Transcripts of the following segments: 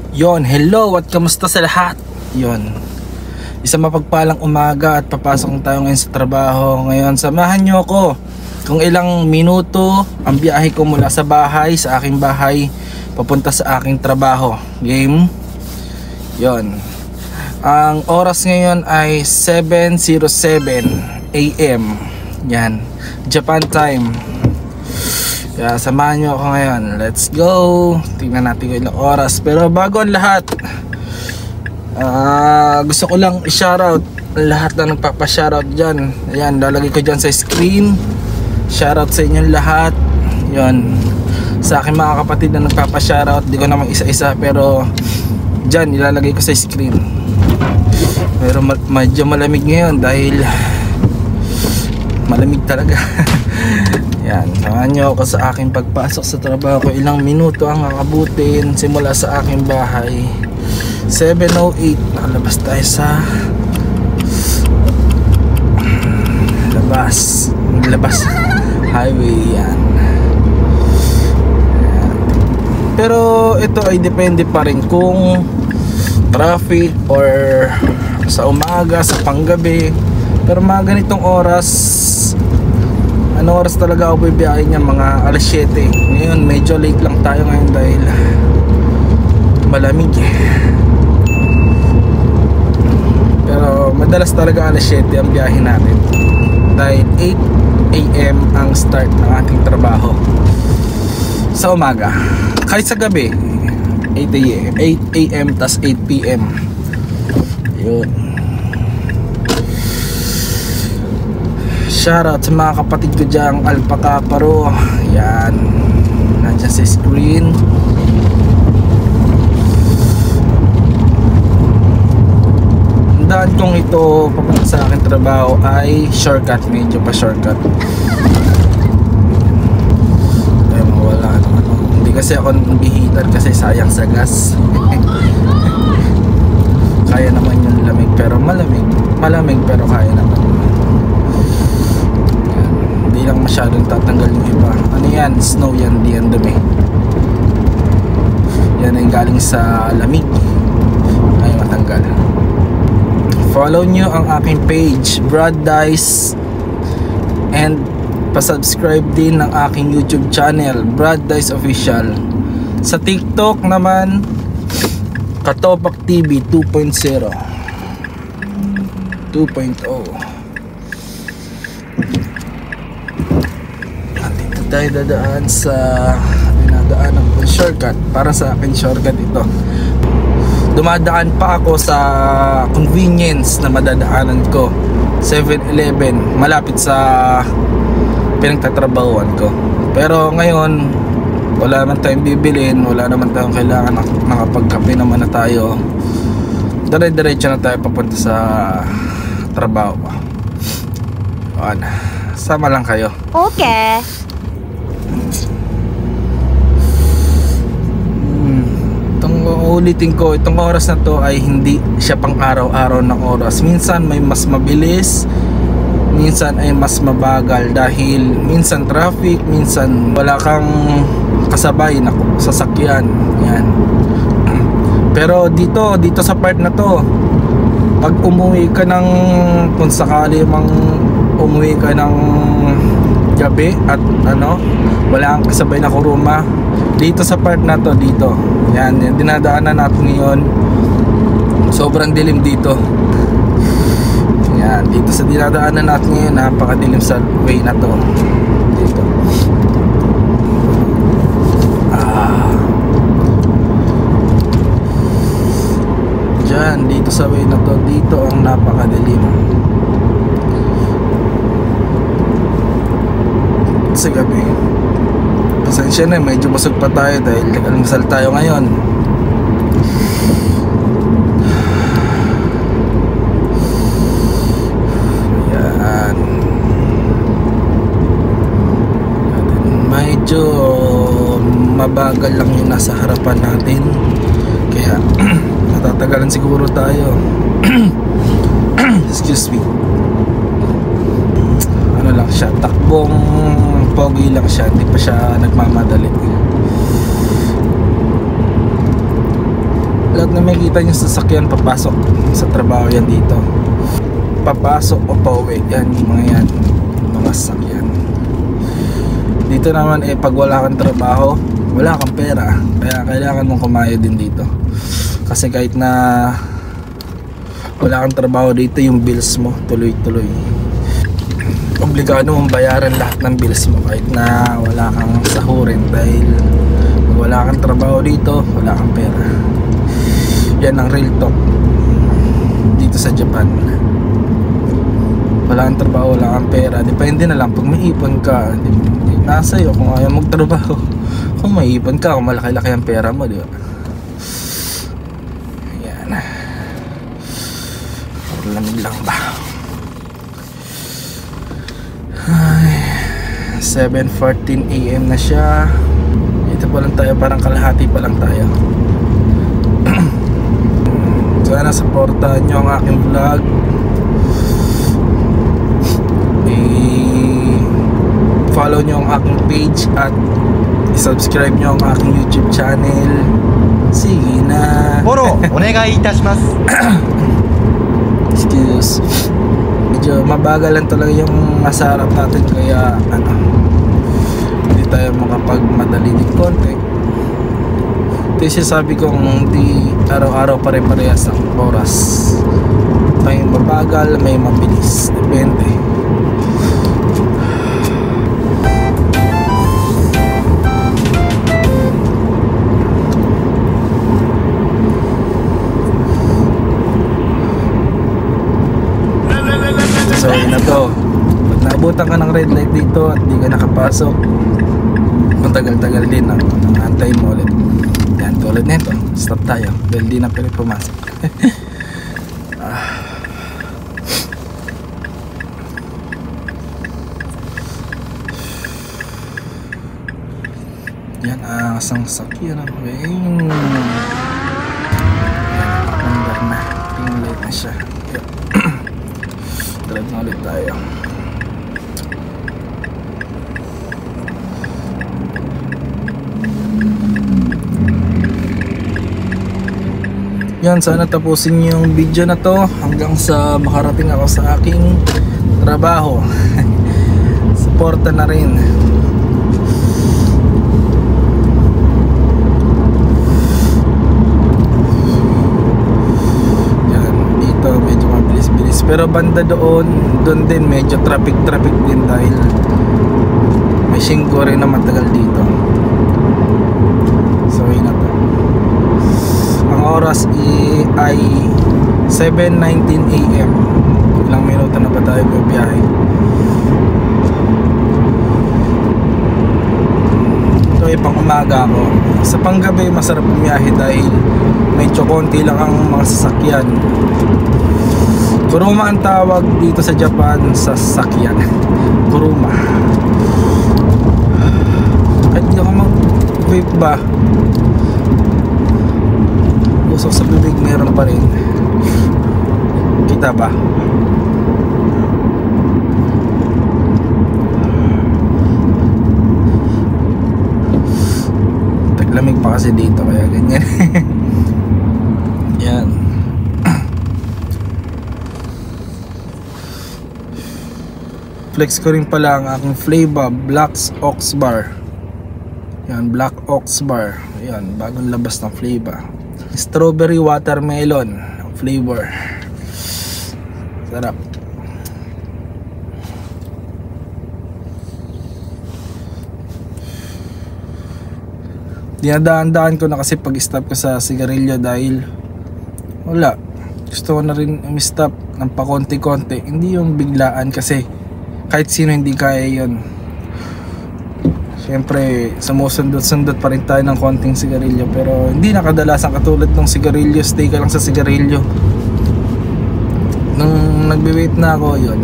Yon, hello at kamusta sa lahat? Yon, isang mapagpalang umaga at papasok tayo ngayon sa trabaho. Ngayon, samahan nyo ako kung ilang minuto ang biyahe ko mula sa bahay, sa aking bahay, papunta sa aking trabaho. Game? Yon, ang oras ngayon ay 7:07 AM. Yan, Japan time. Kaya samahan nyo ako ngayon. Let's go. Tingnan natin kung ilang oras. Pero bago ang lahat, gusto ko lang i-shoutout ang lahat na nagpapa-shoutout dyan. Ayan, lalagay ko dyan sa screen. Shoutout sa inyong lahat. Yun, sa aking mga kapatid na nagpapa-shoutout. Di ko naman isa-isa, pero dyan ilalagay ko sa screen. Pero medyo malamig ngayon dahil malamig talaga. Yan, samahan nyo ako sa aking pagpasok sa trabaho ko. Ilang minuto ang kakabutin simula sa aking bahay. 7:08, nakalabas tayo sa labas highway. Yan. Pero ito ay depende pa rin kung traffic or sa umaga, sa panggabi. Pero mga ganitong oras, ano oras talaga ako bibiyahe niya? Mga alas 7. Ngayon medyo late lang tayo ngayon dahil malamig pero madalas talaga alas 7 ang biyahe natin dahil 8 AM ang start ng ating trabaho sa umaga. Kahit sa gabi 8 AM tas 8 PM. Yun. Shoutout sa mga kapatid ko dyan, Alpaca Paro. Yan, nandiyan sa screen. Ang daan kong ito papunta sa aking trabaho ay shortcut, medyo pa shortcut. Kaya mawala hindi kasi ako bihitan kasi sayang sa gas. Kaya naman yung lamig pero malamig pero kaya naman. Hindi lang masyadong tatanggal yung iba. Ano yan? Snow yan, di yan dumi. Yan ay galing sa lamig ay matanggal. Follow nyo ang aking page, Brad Dice, and pasubscribe din ng aking YouTube channel, Brad Dice Official. Sa TikTok naman, Katopak TV 2.0. Tayo dadaan sa dinadaanan ko shortcut. Para sa akin shortcut ito. Dumadaan pa ako sa convenience na madadaanan ko, 7-Eleven, malapit sa pinagtatrabahuan ko. Pero ngayon wala naman tayong bibilin, wala naman tayong kailangan, nakapagkape naman na tayo. Dire-diretso na tayo papunta sa trabaho. Sama lang kayo. Okay. Ulitin ko, itong oras na to ay hindi siya pang araw-araw ng oras. Minsan may mas mabilis, minsan ay mas mabagal dahil minsan traffic, minsan wala kang kasabay na sasakyan. Yan. Pero dito sa part na to, pag umuwi ka ng, kung sakali mang umuwi ka ng gabi at wala kang kasabay na kuruma, dito sa part na to, dito yan dinadaanan natin ngayon, sobrang dilim dito. Yan, dito sa dinadaanan natin ngayon, napakadilim sa way na to dito. Dyan, dito sa way na to, dito ang napakadilim sa gabi. Pasensya na, medyo busog pa tayo dahil nag-almusal tayo ngayon. Ayan. Medyo mabagal lang yung nasa harapan natin, kaya matatagalan siguro tayo. Excuse me. Ano lang siya, takbong pogi lang siya, hindi pa siya nagmamadali. makikita nyo sasakyan papasok sa trabaho, yan dito. Papasok o pauwi, yan yung mga yan, mga sasakyan. Dito naman pag wala kang trabaho, wala kang pera, kaya kailangan mong kumayod din dito. Kasi kahit na wala kang trabaho dito, yung bills mo tuloy-tuloy. Obligado mong bayaran lahat ng bills mo kahit na wala kang sahurin, dahil pag wala kang trabaho dito, wala kang pera. Yan ang real talk dito sa Japan. Wala kang trabaho, wala kang pera, depende na lang pag may ipon ka, nasa iyo kung ayaw magtrabaho. Kung may ipon ka, kung malaki-laki ang pera mo, di ba? Yan. Lamig lang ba? Ay, 7:14 AM na siya. Dito pa lang tayo, parang kalahati pa lang tayo. Sana supportahan nyo ang aking vlog. I-follow nyo ang aking page at i-subscribe nyo ang aking YouTube channel. Sige na. Follow, onegai itashimasu. Excuse. Medyo mabagal lang talaga yung nasa harap natin, kaya hindi tayo makapagmadali din konti. Ito yung sabi kong hindi araw-araw pare-parehas ang oras. May mabagal, may mabilis, depende. So yun na to, pag naabutan ka ng red light dito at di ka nakapasok, matagal-tagal din ang antay mo ulit. Yan, tulad nito, stop tayo dahil di na pwede pumasok. Yan ang asang sakyan ng wing. Yan, under na, green light na siya. Drive na ulit tayo. Yan, sana tapusin niyo yung video na to hanggang sa makarating ako sa aking trabaho. Suporta na rin. Pero banda doon din medyo traffic din dahil may singko rin na matagal dito. So yun na to. Ang oras ay 7:19 AM. Ilang minuto na ba tayo biyahe? Ito ay pang umaga ako. Sa panggabi masarap bumiyahe dahil medyo konti lang ang mga sasakyan. Kuruma ang tawag dito sa Japan sa sasakyan. Kuruma. Kahit hindi ako mag-vape ba, usok sa bibig meron pa rin. Kita ba? Taglamig pa kasi dito kaya ganyan. Yan. Flex ko rin pala ang aking Flava Black Ox Bar. Yan, Black Ox Bar. Yan, bagong labas ng Flava. Strawberry watermelon flavor. Sarap. Dinadaan-daan ko na kasi pag-stop ko sa sigarilyo dahil wala. Gusto ko na rin stop ng pakonti-konti. Hindi yung biglaan kasi kahit sino hindi kaya yun. Siyempre sumusunod-sundot pa rin tayo ng konting sigarilyo, pero hindi na kadalasan katulad ng sigarilyo, stay ka lang sa sigarilyo. Nung nagbe-wait na ako, yun,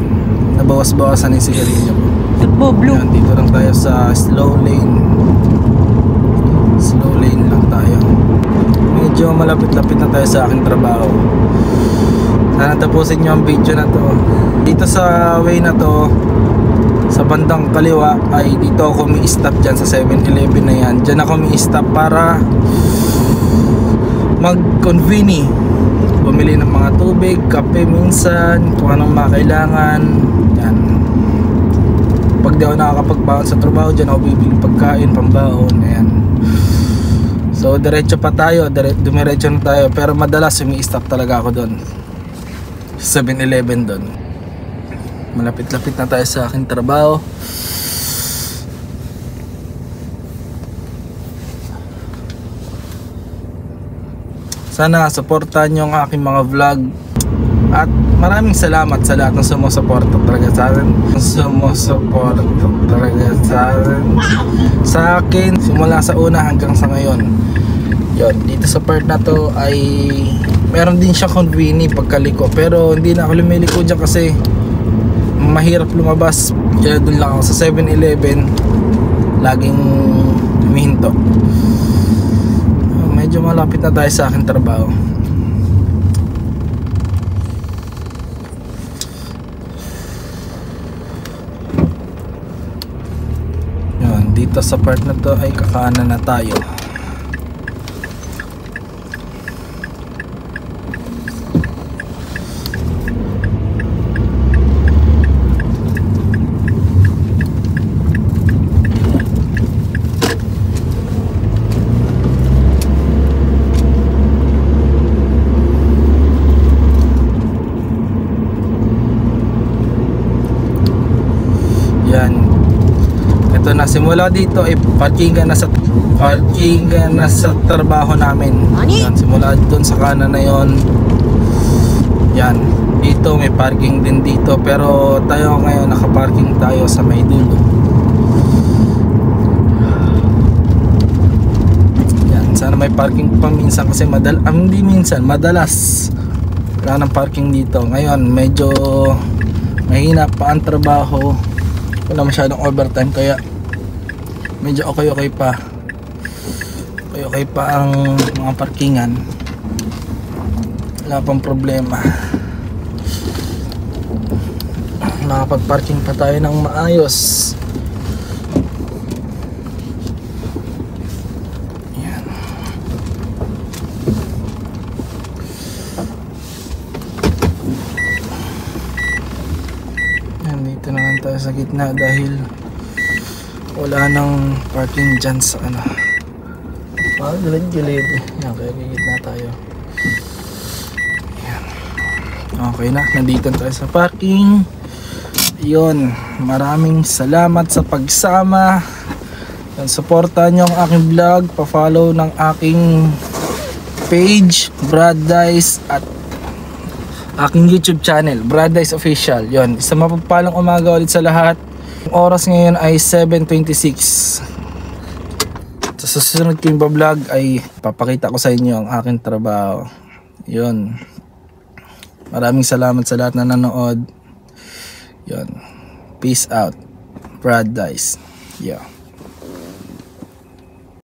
nabawas-bawasan yung sigarilyo ko. Yan, dito lang tayo sa slow lane. Slow lane lang tayo. Medyo malapit-lapit na tayo sa aking trabaho. Sana tapusin nyo ang video na to. Dito sa way na to, sa bandang kaliwa, ay dito ako mi-stop dyan sa 7-Eleven na yan. Dyan ako mi-stop para mag-convene, bumili ng mga tubig, kape minsan, kung anong makailangan. Yan. Pag di ako nakakapagbaon sa trabaho, dyan ako bibili pagkain, pambaon. Ayan. So diretso pa tayo, dumiretso na tayo. Pero madalas umi-stop talaga ako doon, 7-Eleven doon. Malapit-lapit na tayo sa aking trabaho. Sana supportahan nyo ang aking mga vlog. At maraming salamat sa lahat ng sumusuporta talaga sa akin. Sumusuporta talaga sa akin simula sa una hanggang sa ngayon. Yon, dito sa part na to ay meron din siya conveni pagkaliko, pero hindi na ako lumiliko dyan kasi mahirap lumabas. Kaya doon lang ako sa 7-Eleven laging humihinto. Medyo malapit na tayo sa aking trabaho. Yun, dito sa part na to ay kakanan na tayo. Ito na, simula dito ay parkingan na sa trabaho namin. Yan, simula doon sa kanan na yon. Yan, dito may parking din dito, pero tayo ngayon nakaparking tayo sa may dulo. Yan, sana may parking pa minsan kasi hindi minsan, madalas wala ng parking dito. Ngayon medyo mahina pa ang trabaho, wala masyadong overtime, kaya medyo okay pa ang mga parkingan, wala pang problema, nakapag-parking pa tayo ng maayos. Yan. Yan, dito naman tayo sa gitna dahil wala nang parking dyan sa gilid-gilid. Yan, kaya gigit na tayo. Yan. Okay na, nandito tayo sa parking. Yun, maraming salamat sa pagsama. Yan, supportan nyo ang aking vlog, pa-follow ng aking page Brad Dice at aking YouTube channel Brad Dice Official. Yun, isang mapagpalang umaga ulit sa lahat. Oras ngayon ay 7:26. Sa susunod ko yung vlog ay papakita ko sa inyo ang aking trabaho. Yun. Maraming salamat sa lahat na nanood. Yun. Peace out. Brad Dice. Yeah.